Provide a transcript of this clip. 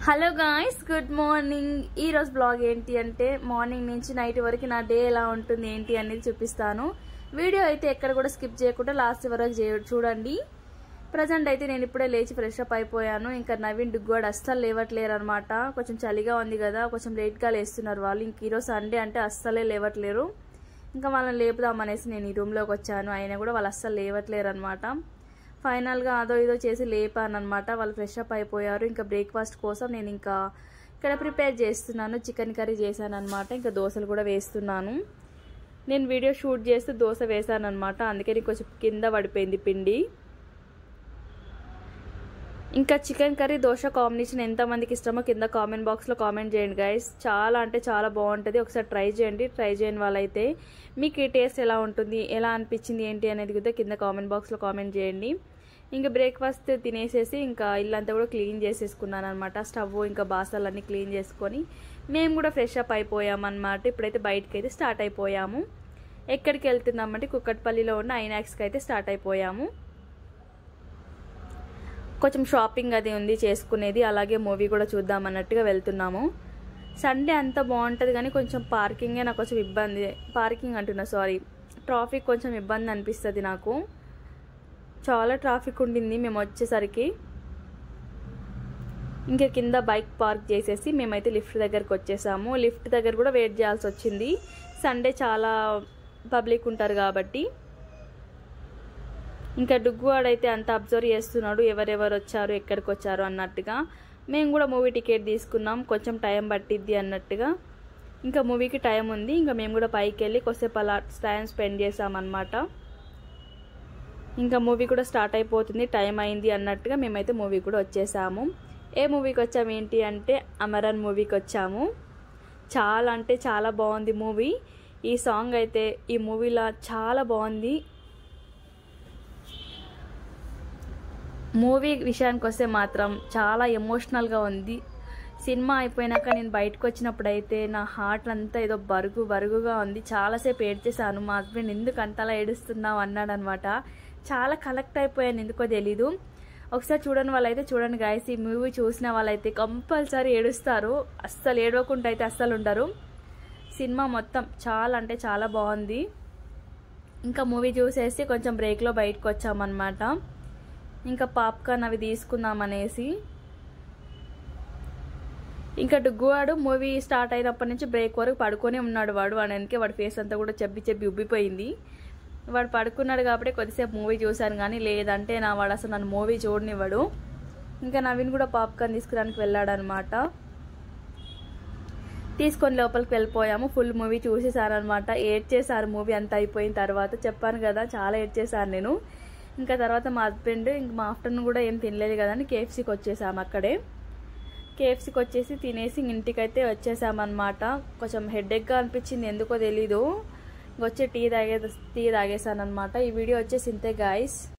Hello guys, good morning. ఈ రోజు blog ఏంటి అంటే మార్నింగ్ నుంచి నైట్ వరకు నా డే ఎలా ఉంటుంది ఏంటి అనేది చూపిస్తాను. వీడియో అయితే ఎక్కడ కూడా స్కిప్ చేయకుండా లాస్ట్ వరకు చూడండి. ప్రజెంట్ అయితే నేను ఇప్పుడే లేచి ఫ్రెష్ అప్ అయిపోయాను. ఇంకా నవీన్ డుగ్గాడు అస్సలు లేవట్లేరు అనమాట. కొంచెం చలిగా ఉంది కదా, కొంచెం లేట్గా లేస్తున్నారు వాళ్ళు. ఇంక ఈరోజు సండే అంటే అస్సలే లేవట్లేరు. ఇంకా వాళ్ళని లేపుదామనేసి నేను ఈ రూమ్లోకి వచ్చాను. అయినా కూడా వాళ్ళు అస్సలు లేవట్లేరు అనమాట. ఫైనల్గా అదో ఇదో చేసి లేపాను అనమాట. వాళ్ళు ఫ్రెష్ అప్ అయిపోయారు. ఇంకా బ్రేక్ఫాస్ట్ కోసం నేను ఇంకా ఇక్కడ ప్రిపేర్ చేస్తున్నాను. చికెన్ కర్రీ చేశాను అనమాట. ఇంకా దోశలు కూడా వేస్తున్నాను. నేను వీడియో షూట్ చేస్తూ దోశ వేసాను అనమాట. అందుకే కొంచెం కింద పడిపోయింది పిండి. ఇంకా చికెన్ కర్రీ దోశ కాంబినేషన్ ఎంతమందికి ఇష్టమో కింద కామెంట్ బాక్స్లో కామెంట్ చేయండి గైస్. చాలా అంటే చాలా బాగుంటుంది. ఒకసారి ట్రై చేయండి. ట్రై చేయని వాళ్ళైతే మీకు ఈ టేస్ట్ ఎలా ఉంటుంది, ఎలా అనిపించింది ఏంటి అనేది కూడా కింద కామెంట్ బాక్స్లో కామెంట్ చేయండి. ఇంకా బ్రేక్ఫాస్ట్ తినేసేసి ఇంకా ఇల్లంతా కూడా క్లీన్ చేసేసుకున్నాను అనమాట. స్టవ్ ఇంకా బాసలన్నీ క్లీన్ చేసుకొని మేము కూడా ఫ్రెష్ అప్ అయిపోయామన్నమాట. ఇప్పుడైతే బయటకి అయితే స్టార్ట్ అయిపోయాము. ఎక్కడికి వెళ్తున్నామంటే కుక్కట్పల్లిలో ఉన్న ఐనాక్స్కి అయితే స్టార్ట్ అయిపోయాము. కొంచెం షాపింగ్ అది ఉంది చేసుకునేది, అలాగే మూవీ కూడా చూద్దాం అన్నట్టుగా వెళ్తున్నాము. సండే అంతా బాగుంటుంది కానీ కొంచెం పార్కింగే నాకు కొంచెం ఇబ్బంది. ట్రాఫిక్ కొంచెం ఇబ్బంది అనిపిస్తుంది నాకు. చాలా ట్రాఫిక్ ఉండింది మేము వచ్చేసరికి. ఇంకా కింద బైక్ పార్క్ చేసేసి మేమైతే లిఫ్ట్ దగ్గరకు వచ్చేసాము. లిఫ్ట్ దగ్గర కూడా వెయిట్ చేయాల్సి వచ్చింది. సండే చాలా పబ్లిక్ ఉంటారు కాబట్టి. ఇంకా డుగ్గువాడైతే అంత అబ్జర్వ్ చేస్తున్నాడు, ఎవరెవరు వచ్చారు ఎక్కడికి వచ్చారు అన్నట్టుగా. మేము కూడా మూవీ టికెట్ తీసుకున్నాం, కొంచెం టైం పట్టిద్ది అన్నట్టుగా. ఇంకా మూవీకి టైం ఉంది. ఇంకా మేము కూడా పైకి వెళ్ళి కొద్దిసేపు అలా టైం స్పెండ్ చేసామన్నమాట. ఇంకా మూవీ కూడా స్టార్ట్ అయిపోతుంది, టైం అయింది అన్నట్టుగా మేమైతే మూవీ కూడా వచ్చేసాము. ఏ మూవీకి వచ్చాము ఏంటి అంటే అమరన్ మూవీకి వచ్చాము. చాలా అంటే చాలా బాగుంది మూవీ. ఈ సాంగ్ అయితే ఈ మూవీలో చాలా బాగుంది. మూవీ విషయానికి వస్తే మాత్రం చాలా ఎమోషనల్గా ఉంది. సినిమా అయిపోయినాక నేను బయటకు వచ్చినప్పుడు అయితే నా హార్ట్ అంతా ఏదో బరుగుగా ఉంది. చాలాసేపు ఏడ్చేసాను. మా హస్బెండ్ ఎందుకు అంతలా ఏడుస్తున్నావు అన్నాడు అనమాట. చాలా కలెక్ట్ అయిపోయాను, ఎందుకో తెలీదు. ఒకసారి చూడని వాళ్ళైతే చూడండి గాయస్. ఈ మూవీ చూసిన వాళ్ళైతే కంపల్సరీ ఏడుస్తారు. అస్సలు ఏడవకుండా అయితే అస్సలు ఉండరు. సినిమా మొత్తం చాలా అంటే చాలా బాగుంది. ఇంకా మూవీ చూసేసి కొంచెం బ్రేక్లో బయటకు వచ్చామన్నమాట. ఇంకా పాప్కార్న్ అవి తీసుకుందామనేసి. ఇంకా డుగ్గువాడు మూవీ స్టార్ట్ అయినప్పటి నుంచి బ్రేక్ వరకు పడుకొని ఉన్నాడు. వాడికి వాడి ఫేస్ అంతా కూడా చెబ్బి ఉబ్బిపోయింది. వాడు పడుకున్నాడు కాబట్టి కొద్దిసేపు మూవీ చూశాను, కానీ లేదంటే వాడు అసలు నన్ను మూవీ చూడనివ్వడు. ఇంకా నవీన్ కూడా పాప్కార్న్ తీసుకురానికి వెళ్ళాడనమాట. తీసుకొని లోపలికి వెళ్ళిపోయాము. ఫుల్ మూవీ చూసేసారనమాట. ఏడ్చేసారు మూవీ అంతా అయిపోయిన తర్వాత. చెప్పాను కదా చాలా ఏడ్చేసాను నేను. ఇంకా తర్వాత మా హస్బెండ్ ఇంకా మా ఆఫ్టర్నూన్ కూడా ఏం తినలేదు కదా అని కేఎఫ్సీకి వచ్చేసాము. అక్కడే కేఎఫ్సీకి వచ్చేసి తినేసి ఇంటికైతే వచ్చేసామన్నమాట. కొంచెం హెడేక్గా అనిపించింది, ఎందుకో తెలీదు. వచ్చి టీ తాగేసాను అనమాట. ఈ వీడియో వచ్చేసి ఇంతే గాయస్.